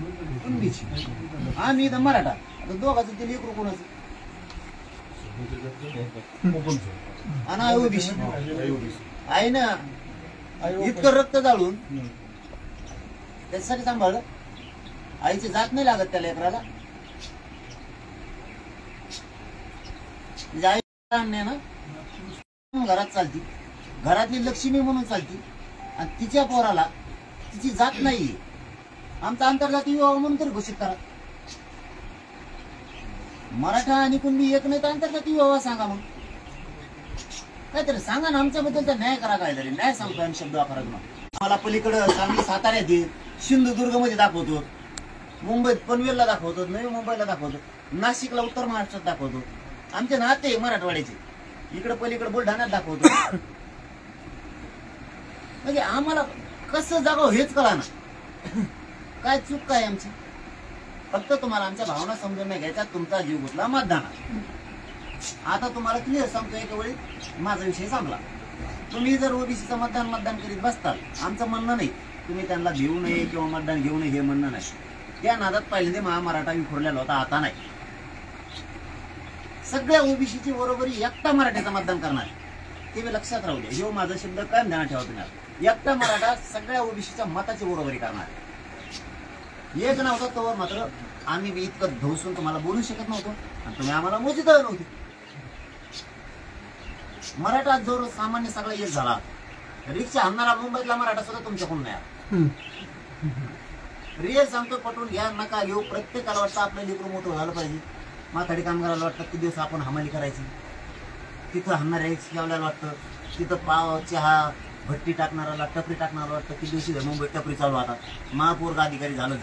आम्ही इथं मराठा आता दोघाचं ते लेकरू कोणाचं आणि ओबीसी आहे ना इतकं रक्त जाळून त्याच्यासाठी सांभाळलं आईची जात नाही लागत त्या लेकराला म्हणजे आई आणणे ना घरात चालती घरातली लक्ष्मी म्हणून चालती आणि तिच्या पोराला तिची जात नाहीये आमचा आंतरजातीय विवाह म्हणून तरी घोषित करा मराठा आणि कुणबी एक नाही तर आंतरजातीय विवाह सांगा मग काहीतरी सांगा ना आमच्याबद्दलचा न्याय करा काहीतरी न्याय सांगतो आणि शब्द वापरा मला पलीकडं सांगली साताऱ्यात येईल सिंधुदुर्ग मध्ये दाखवतो मुंबईत पनवेलला दाखवतो नवी मुंबईला दाखवतो नाशिकला उत्तर महाराष्ट्रात दाखवतो आमचे नाते मराठवाड्याचे इकडे पलीकडे बुलढाण्यात दाखवतो म्हणजे आम्हाला कसं जागावं हेच कळा ना काय चूक काय आमची फक्त तुम्हाला आमच्या भावना समजून नाही घ्यायचा तुमचा जीव गुतला मतदानात आता तुम्हाला क्लिअर सांगतो एका वेळी माझा विषय सांगला तुम्ही जर ओबीसीचं मतदान करीत बसताल आमचं म्हणणं नाही तुम्ही त्यांना घेऊ नये किंवा मतदान घेऊ नये हे म्हणणं नाही त्या नादात पहिल्यांदा महामराठा विखुरलेला होता आता नाही सगळ्या ओबीसीची बरोबरी एकटा मराठ्याचं मतदान करणार ते मी लक्षात राहू द्या जो माझा शब्द कायम ध्यानात ठेवा तुम्ही एकटा मराठा सगळ्या ओबीसीच्या मताची बरोबरी करणार एक नव्हता तोवर मात्र आम्ही इतकं धवसून तुम्हाला बोलू शकत नव्हतो आणि तुम्ही आम्हाला मोजित नव्हते मराठा जोर सामान्य सगळा एक झाला रिक्षा आणणारा मुंबईतला मराठा सुद्धा तुमच्याकडून नाही रिअल सांगतो पटवून घ्या नका घेऊ प्रत्येकाला वाटतं आपलं लेकरू मोठं झालं पाहिजे माथाडी कामगाराला वाटतं किती दिवस आपण हमाली करायची तिथं हाणणाऱ्या ठेवल्याला वाटतं तिथं पाव चहा भट्टी टाकणाराला टपरी टाकणारा वाटतं किती दिवशी मुंबईत टपरी चालू आता महापौर अधिकारी झालं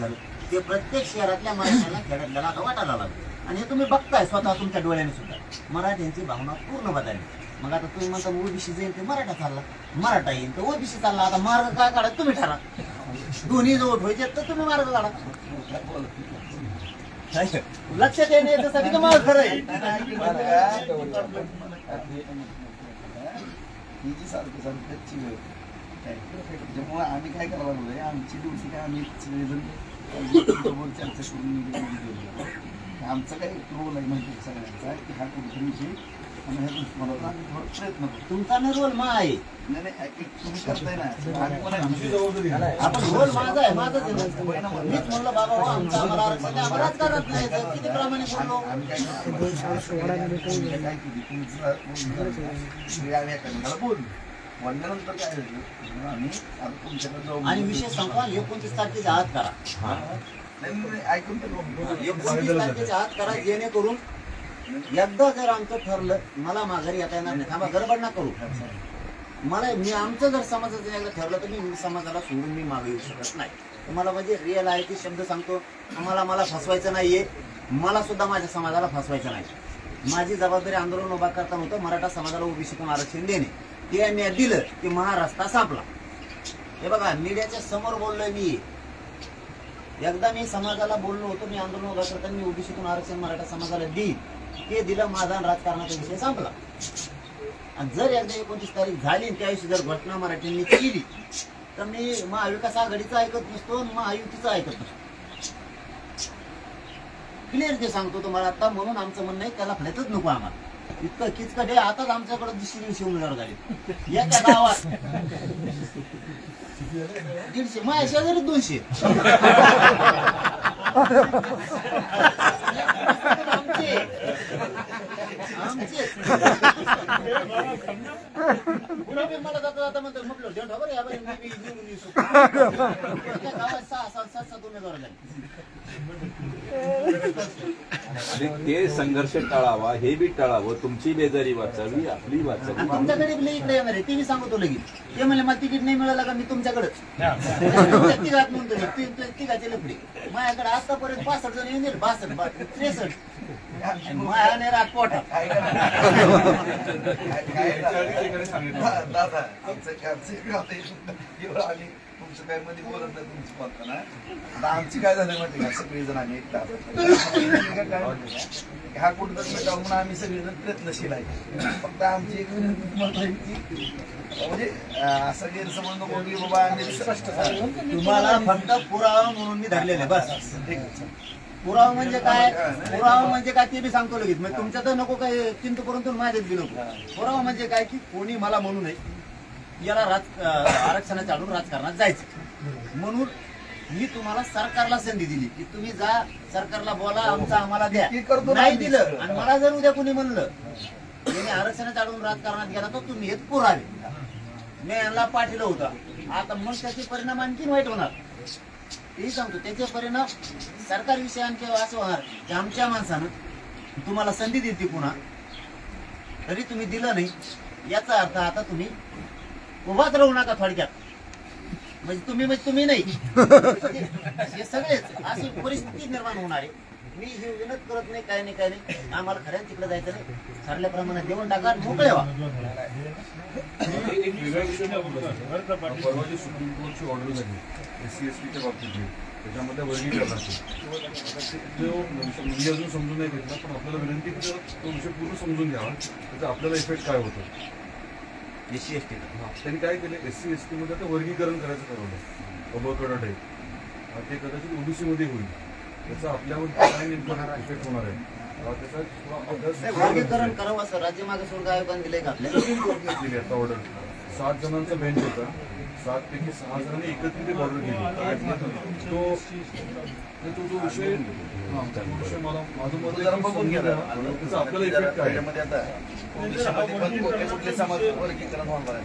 ते प्रत्येक शहरातल्या मराठ्यांना खेड्यातल्याला आता वाटायला लागलं आणि हे तुम्ही बघताय स्वतः तुमच्या डोळ्याने सुद्धा मराठ्यांची भावना पूर्ण बदलली मग आता तुम्ही म्हणता ओबीसी जाईल ते मराठा चालला मराठा येईल तर ओबीसी चालला आता मार्ग काय काढा तुम्ही ठरा दोन्ही जवळ व्हायचे तर तुम्ही मार्ग काढा लक्षात येणे याच्यासाठी का मला खरं आहे ही जी सारखं सारखं कच्ची वेळ काय त्याच्यामुळे आम्ही काय करायला लागलोय आमची ड्युटी काय आम्ही सगळेजण समोर चर्चा करून निघून आमचा काही रोल आहे माहिती सगळ्यांचा की हा कुठेतरी विषय आम्ही ह्या दृष्टिकोनातून आम्ही थोडं प्रयत्न करतो. तुमचा नाही रोल मा आहे. नाही नाही तुम्ही करताय ना आम्ही पण आमची जबाबदारी आहे. आपण रोल माझा आहे, माझंच आहे. मीच म्हणलं बाबा हो, आमचं आम्हाला आरक्षण द्या. आम्हालाच करत नाही तर किती प्रामाणिक बोललो. आम्ही काय केली तुमचं आम्ही एखाद्याला बोललो म्हणल्यानंतर काय झालं आम्ही आता तुमच्याकडे जाऊ आणि विषय संपवा 29 तारखेच्या आत करा. नाही ऐकून तर 29 तारखेच्या आत करा, जेणेकरून एकदा जर आमचं ठरलं मला माघारी येता येणार नाही. थांबा, गडबड ना करू. मी आमचं जर समाजाचं एकदा ठरलं तर मी समाजाला सोडून मी मागे येऊ शकत नाही. तुम्हाला म्हणजे रिअल आहे ते शब्द सांगतो. मला फसवायचं नाहीये, मला सुद्धा माझ्या समाजाला फसवायचं नाही. माझी जबाबदारी आंदोलन उभा करताना होतं मराठा समाजाला ओबीसीतून आरक्षण देणे. ते मी दिलं की महाराष्ट्र सापला. हे बघा, मीडियाच्या समोर बोललोय मी. एकदा मी समाजाला बोललो होतो, मी आंदोलन उभा करताना मी ओबीसीतून आरक्षण मराठा समाजाला देईन. ते दिलं, माझा राजकारणाचा विषय संपला. आणि जर एकदा 29 तारीख झाली त्याविषयी जर घटना मराठ्यांनी केली तर मी महाविकास आघाडीचं ऐकत नसतो, महायुतीचं ऐकत नसतो. क्लिअर ते सांगतो तुम्हाला आता. म्हणून आमचं म्हणणं आहे त्याला फळतच नको आम्हाला. इतकं किचकट आहे. आताच आमच्याकडे 200 उमेदवार झाले एका गावात. 150 माझ्या शेजारी 200. मला जाता जाता म्हणतो म्हटलं डेट खबर या बरं मी निवडून येऊ शकतो. गावात 6-7 उमेदवार झाले. ते संघर्ष टाळावा, हे बी टाळावं. तुमची बेजारी वाचावी, आपली वाचावी. तुमच्याकडे इकडे येणार आहे ते मी सांगतो लगेच. ते म्हणले मला तिकीट नाही मिळालं का मी तुमच्याकडे तिघात म्हणतो तिघाचे लफडे. माझ्याकडे आतापर्यंत 65 जण येऊन गेले. 62 63 मायाने रात पोटा. दादा आम्ही तुमचं काय मध्ये बोलत नाही तुमची पाहता ना. आता आमची काय झालं माहिती का, सगळेजण आम्ही एकटा हा कुठं मिटावं म्हणून आम्ही सगळेजण प्रयत्नशील आहे. फक्त आमची एक विनंती तुम्हाला आहे की म्हणजे असा गैरसमज नको की बाबा आम्ही तुम्हाला फक्त पुरावा म्हणून मी धरलेले बस. पुरावा म्हणजे काय, पुरावा म्हणजे काय ते बी सांगतो लगेच. म्हणजे तुमच्या तर नको काय चिंता करून तुम्ही माझ्यात बी नको. पुरावा म्हणजे काय की कोणी मला म्हणू नये याला आरक्षणाच्या आडून राजकारणात जायचं. म्हणून मी तुम्हाला सरकारला संधी दिली की तुम्ही जा सरकारला बोला, आमचं आम्हाला द्या. नाही दिलं आणि मला जर उद्या कोणी म्हणलं याने आरक्षणाच्या आडून राजकारणात गेला तर तुम्ही हेच पुरावे. मी यांना पाठवलं होतं. आता मग त्याचे परिणाम आणखीन वाईट होणार तेही सांगतो. त्याचे परिणाम सरकारविषयी आणखी असं होणार की आमच्या माणसानं तुम्हाला संधी दिली पुन्हा तरी तुम्ही दिलं नाही. याचा अर्थ आता तुम्ही उभाच राहू नका थोडक्यात. म्हणजे तुम्ही नाही हे सगळेच अशी परिस्थिती निर्माण होणार आहे. मी हे विनंती करत नाही, काय नाही. आम्हाला खऱ्या तिकडे जायचं नाही. ठरल्याप्रमाणे देऊन टाका, मोकळे व्हा. एक वेगळा विषय परवा जी सुप्रीम कोर्टची ऑर्डर झाली SC/STच्या बाबतीत त्याच्यामध्ये वर्गीकरणाची जो म्हणजे अजून समजून नाही घेतला. पण आपल्याला विनंती की तो विषय पूर्ण समजून घ्यावा. त्याचा आपल्याला इफेक्ट काय होतो. SC/ST त्यांनी काय केलं, SC/ST मध्ये आता वर्गीकरण करायचं ठरवलं. अबकड आहे ते कदाचित OBC मध्ये होईल. त्याचा आपल्यावर काय नेमका इफेक्ट होणार आहे त्याचा थोडा अभ्यास वर्गीकरण करावं असं राज्य मागासवर्ग आयोगाने दिलंय का आपल्याला. सुप्रीम कोर्टने दिली आता ऑर्डर. 7 जणांचा बेंच होता. 7 पैकी 6 जणांनी एकत्रित ऑर्डर केली. तो विषय मला माझं मत जरा बघून घ्या. त्याचा आपल्याला इफेक्ट काय त्याच्यामध्ये आता ओबीसीमध्ये पण कुठले समाज वर्गीकरण होणार आहे.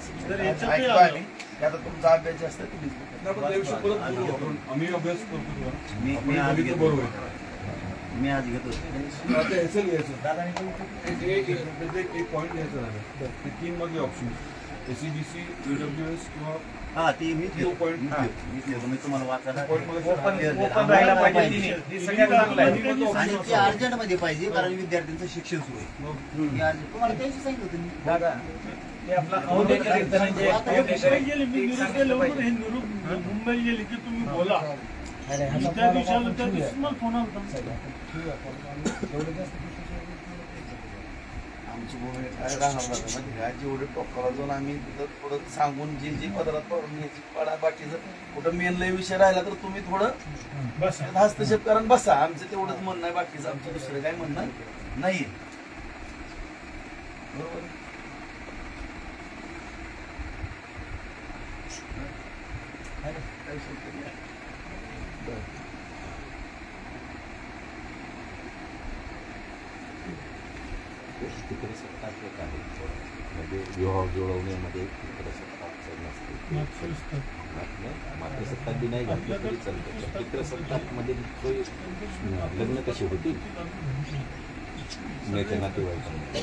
आता तुमचा अभ्यास जास्त तुम्ही आपण त्या विषयी परत बोलू. आपण आम्ही अभ्यास करतो. मी आज घेतो. बरोबर मी आज घेतो. आता एसएल घ्यायचं एक पॉईंट घ्यायचं झालं ते 3 मधले ऑप्शन SCBC UWS किंवा हा ती मी तो पॉईंट मी तुम्हाला वाचायला पॉईंट आणि ते अर्जंट मध्ये पाहिजे कारण विद्यार्थ्यांचं शिक्षण सुरू आहे. तुम्हाला त्याशी सांगितलं होतं मी. दादा ते आपला मुंबई गेली की तुम्ही बोला. त्या दिवशी मला फोन आला. आमची भूमिका काय राहणार नाही म्हणजे काय जेवढे टोकाला जाऊन आम्ही तिथं थोडं सांगून जे जे पदार्थ करून घ्यायची पाडा बाकीचं कुठं मेन लय विषय राहिला तर तुम्ही थोडं बस हस्तक्षेप करून बसा. आमचं तेवढंच म्हणणं आहे, बाकीचं आमचं दुसरं काय म्हणणं नाही. बरोबर काय शक्य नाही. तिकडे सत्ता आहे म्हणजे विवाह जुळवण्यामध्ये तिकडे सत्ता नसते. मात्र सत्ता बी नाही घातलं तरी चालतं. तिकडे सत्तामध्ये लग्न कशी होती नेते नातेवाईकांमध्ये.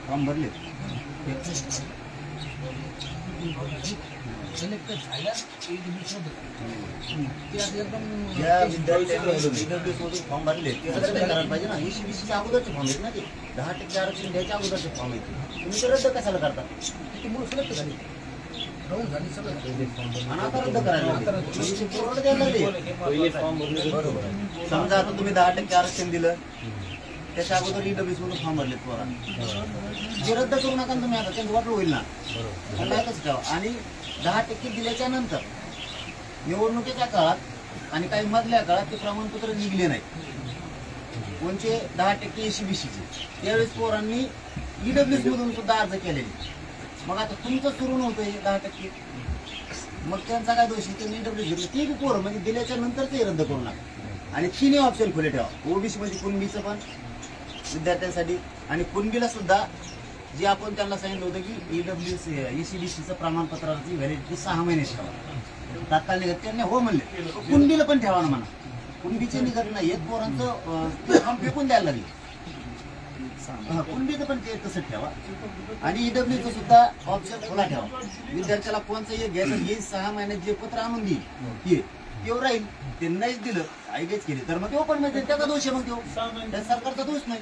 फॉर्म भरले फॉर्म भरले करायला पाहिजे ना. ECBC अगोदरचे फॉर्म आहेत ना ते 10% आरक्षण द्यायच्या अगोदरचे फॉर्म आहेत. तुम्ही ते रद्द कशाला करता? आणि आता रद्द करायला समजा आता तुम्ही 10% आरक्षण दिलं त्याच्या अगोदर EWS मधून फॉर्म भरले पोरा जे रद्द करू नका तुम्ही. आता त्यांचं वाटलं होईल ना कसं ठेवा. आणि 10% दिल्याच्या नंतर निवडणुकीच्या काळात आणि काही मधल्या काळात ते प्रमाणपत्र निघले नाही कोणचे 10% ECBCचे. त्यावेळेस पोरांनी EWS मधून सुद्धा अर्ज केलेले. मग आता तुमचं सुरू नव्हतं हे 10%. मग त्यांचा काय दोष आहे? त्यांनी ईडब्ल्यू घेतलं ते बी पोरं म्हणजे दिल्याच्या नंतर ते रद्द करू नका आणि तिन्ही ऑप्शन खुले ठेवा. ओबीसी मध्ये कुणबीचं पण विद्यार्थ्यांसाठी आणि कुणबीला सुद्धा जे आपण त्यांना सांगितलं होतं की ECBCचं प्रमाणपत्राची व्हॅलिडिटी 6 महिने ठेवा. तात्काळ निघत त्यांनी हो म्हणले. कुणबीला पण ठेवा ना म्हणा. कुणबीचे निघत नाही येत पोरांचं फॉर्म फेकून द्यायला लागले. कुणबीचं पण ते तसं ठेवा आणि ईडब्ल्यूचं सुद्धा ऑप्शन खुला ठेवा. विद्यार्थ्याला कोणचं हे घ्यायचं हे 6 महिन्यात जे पत्र आणून देईल तेव्हा राहील. ते नाहीच दिलं आयगेच केली तर मग ते ओपन मध्ये त्याचा दोष आहे. मग त्या सरकारचा दोष नाही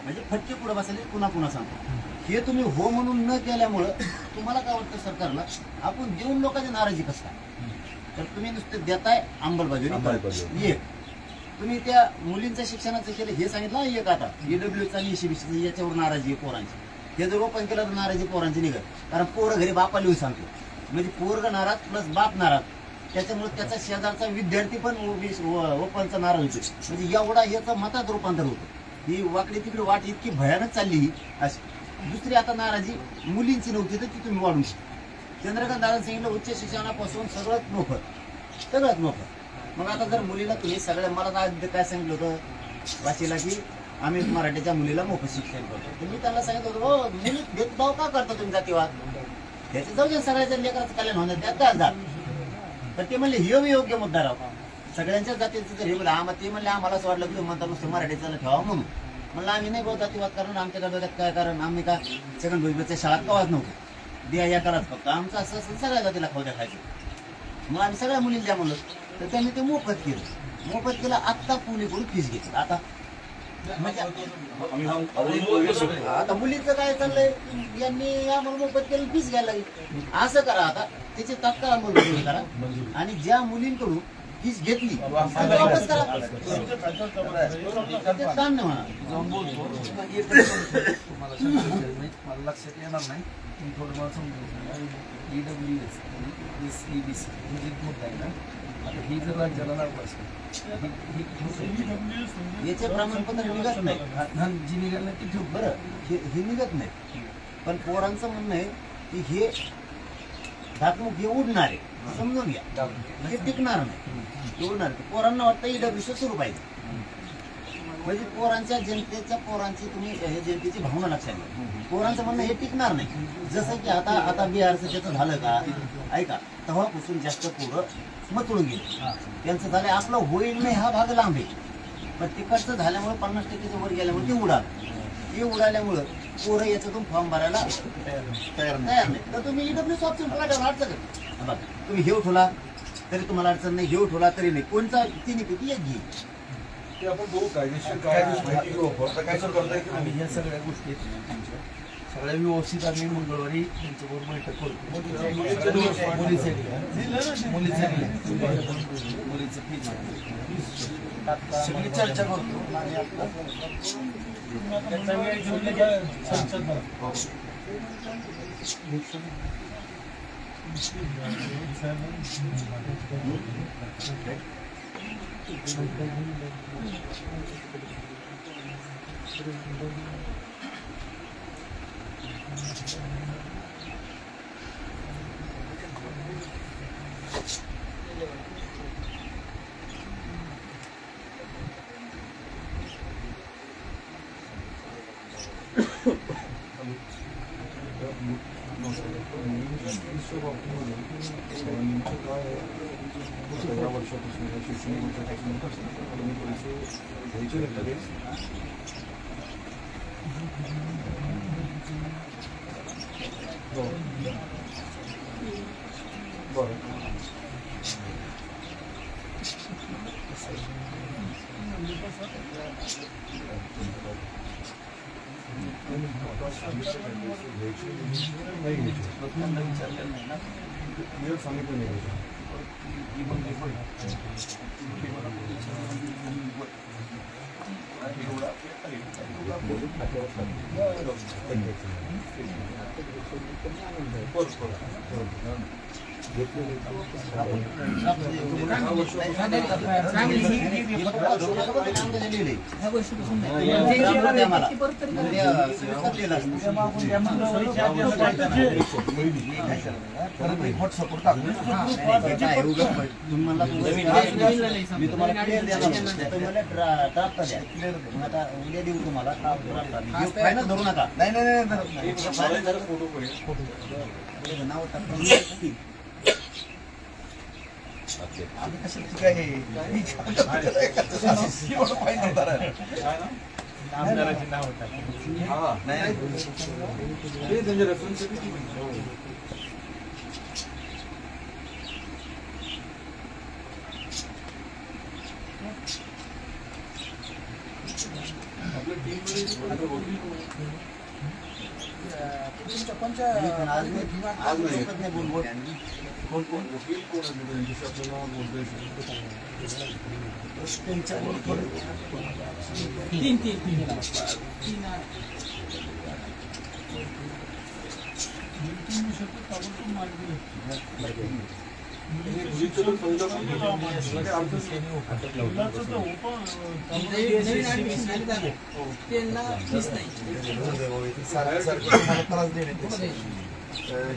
म्हणजे फटके पुढे बसले. पुन्हा पुन्हा सांगतो हे तुम्ही हो म्हणून न केल्यामुळं तुम्हाला काय वाटतं सरकारला आपण देऊन लोकांची नाराजी कसं काय? तर तुम्ही नुसतं देताय अंमलबजावणी. एक तुम्ही त्या मुलींच्या शिक्षणाचं केलं हे सांगितलं एक आता ईडब्ल्यूचं आणि ECBCचं याच्यावर नाराजी आहे पोरांची. हे जर ओपन केलं तर नाराजी पोरांची निघत. कारण पोरं घरी बापाला येऊ सांगतो म्हणजे पोरग नाराज प्लस बाप नाराज. त्याच्यामुळे त्याचा शेजारचा विद्यार्थी पण ओपनचा नाराज होतो. म्हणजे एवढा याचं मतात रूपांतर होतं. ही वाकडी तिकडे वाट इतकी भयानक चालली ही अशी. दुसरी आता नाराजी मुलींची नव्हती तर ती तुम्ही वाढून चंद्रकांत दादा सांगितलं उच्च शिक्षणापासून सगळंच मोफत. मग आता जर मुलीला तुम्ही सगळ्या मला काय सांगितलं होतं वाचीला की आम्ही मराठीच्या मुलीला मोफत शिक्षण करतो. तुम्ही त्याला सांगितलं होतं हो मुली भेदभाव का करता तुम्ही जातीवाद? त्याचे जाऊ दे सगळ्याच्या लेकराचं कल्याण होणार त्यात काय जात. तर ते म्हणले हे योग्य मुद्दा राव सगळ्यांच्या जातीचं जर हे म्हणलं ते म्हणले आम्हाला असं वाटलं की म्हणता नुसतं मराठीचा ठेवा म्हणून. म्हणलं आम्ही नाही बहुत जातीवाद कारण आमच्या डोक्यात काय कारण आम्ही का सेकंड भुजबळच्या शाळेत कवाच नव्हतो द्या या कराच फक्त आमचं असं सगळ्या जातीला खाऊ द्या खायचं. मग आम्ही सगळ्या मुलींना द्या म्हणलं तर त्यांनी ते मोफत केलं. आत्ता पुणेकडून फीस घेतली. आता म्हणजे आता मुलींचं काय चाललंय यांनी आम्हाला मोफत केलं फीस घ्यायला लागली. असं करा आता त्याची तात्काळ अंमलबजावणी करा आणि ज्या मुलींकडून फीस घेतली वापस करा. काम नाही म्हणा जाऊन बोलतो तुम्हाला मला लक्षात येणार नाही. मी थोडं मला समजून EWS आणि ECBC हे जे मुद्दा आहे ना आता ही जर राज्याला लागू असेल याचे प्रमाणपत्र निघत नाही. जी निघाल नाही ती ठेवू. बरं हे निघत नाही पण पोरांचं म्हणणं आहे की हे धाकमुख हे उडणार आहे. समजून घ्या हे टिकणार नाही. उडणार पोरांना वाटतं EWS सुरू पाहिजे म्हणजे पोरांच्या जनतेच्या पोरांची तुम्ही हे जनतेची भावना लक्षात घ्या. पोरांचं म्हणणं हे टिकणार नाही. जसं की आता बिहारचं त्याचं झालं का ऐका तेव्हापासून जास्त पोरं मतळून गेले. त्यांचं झालं आपलं होईल नाही हा भाग लांब आहे पण तिकडचं झाल्यामुळे 50% वर गेल्यामुळे ते उडाल्यामुळं पोरं याच्यातून फॉर्म भरायला तयार नाही. तर तुम्ही EWS ऑप्शन ठेवा अडचण बघा तुम्ही हे ठेवला तरी तुम्हाला अडचण नाही. हे ठेवला तरी नाही. कोणता तिन्ही पैकी एक घे ते आपण बघू कायदेशीर काय माहिती घेऊ. आता काय करता येईल आम्ही ह्या सगळ्या गोष्टी सगळ्या व्यवस्थित आम्ही मंगळवारी त्यांच्याबरोबर बैठक करतो. मुलीचं फीज सगळी चर्चा करतो. वर्षापासून शैक्षणिक वर्षापासून पैसे घ्यायचे लगेच बरं सांगितलं नाही व्हॉट्सअपवर टाकतो. मी तुम्हाला क्लिअर देणार तुम्हाला ड्राफ्ट द्या. मग आता उद्या देऊ तुम्हाला फायनल धरू नका. नाही नाही नाही नाव टाकून आम्ही कसं ठीक आहे एवढं फाईन होणार आहे. आमदाराची नाव होतात. नाही ते त्यांच्या रेफरन्स आपल्या टीममध्ये आज नाही बोलबोल कोण कोण वकील कोण आहे त्यांच्याशी आपल्याला बोलता येईल. मुलीचं तर पहिलं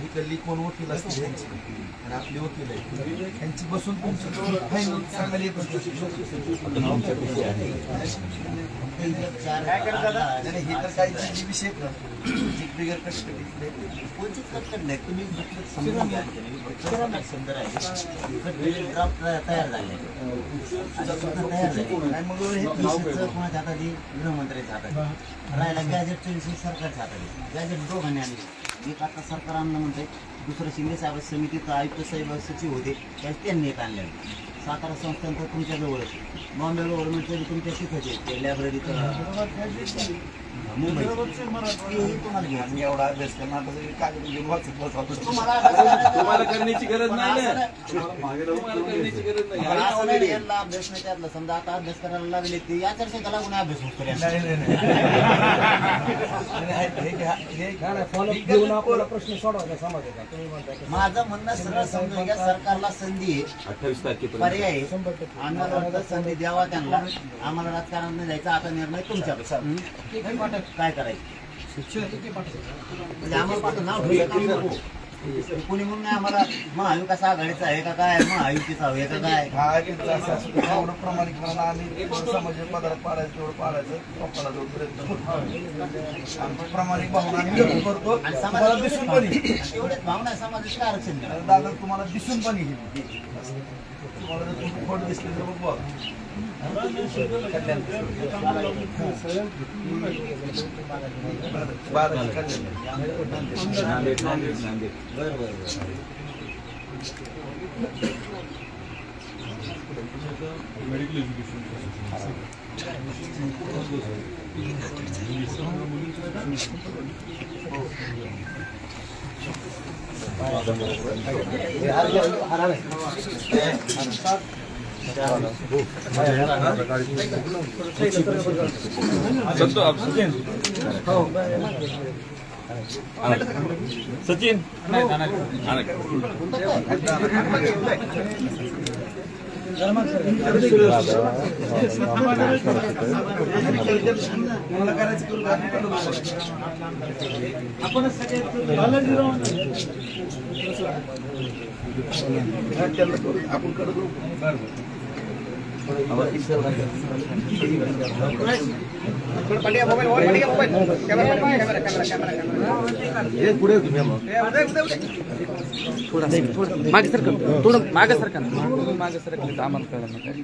ही गल्ली कोण वकील असते त्यांची आणि आपले वकील आहे त्यांची बसून तुमची फाईन सांगायला येत होती. हे तर काही विषय बिगर कोणतीच कटकट नाही. तुम्ही समजून घ्या. सुंदर आहे ड्राफ्ट तयार झाले. नाही मग हे कोणाच्या हातात आहे? गृहमंत्र्याच्या हातात आहे. राहिला गॅजेटचा विषय सरकारच्या हातात आहे. गॅजेट दोघांनी आणले. एक आता सरकार आणलं म्हणते, दुसरं शिंदे साहेब समितीत आयुक्त साहेब सचिव होते त्यात त्यांनी एक आणलेलं. सातारा संस्थान तर तुमच्या जवळच, बॉम्बे गव्हर्नमेंट तरी तुमच्या तिथंच आहे लायब्ररीत मुंबई तुम्हाला घ्या. एवढा अभ्यास करणार कागद घेऊन वाचत बसतो. तुम्हाला करण्याची गरज नाही ना. मागे तुम्हाला करण्याची गरज नाही. असं नाही यांना अभ्यास नाही त्यातला. समजा आता अभ्यास करायला लागले ते या चर्चेला लागून अभ्यास होत नाही प्रश्न सोडवायचा समाज आहे का तुम्ही म्हणता. माझं म्हणणं सरळ समजून घ्या. सरकारला संधी आहे, 28 तारखेपर्यंत पर्याय आहे. आम्हाला वाटतं संधी द्यावा त्यांना. आम्हाला राजकारणात नाही जायचं. आता निर्णय तुमच्यापेक्षा काय करायचं म्हणजे आम्हाला पाठवून नाव ठेवू. कोणी म्हणून नाही आम्हाला महाविकास आघाडीचा आहे का काय, महायुतीचा आहे का काय. एवढं प्रामाणिकपणा आम्ही समाजाच्या पदार्थ पाडायचं तेवढं पाडायचं पप्पाला जो प्रयत्न करतो. प्रामाणिक भावना आम्ही व्यक्त करतो. आणि तुम्हाला दिसून पण येईल. एवढेच भावना आहे समाजाचं आरक्षण द्या. दादा तुम्हाला दिसून पण येईल. तुम्हाला जर तुम्ही फोटो दिसले तर मग बघ. मेडिकल एज्युकेशन सचिन आपण कडक मागे सरकार थोडं मागे सरकार मागे सरकले तर आम्हाला कळलं नाही.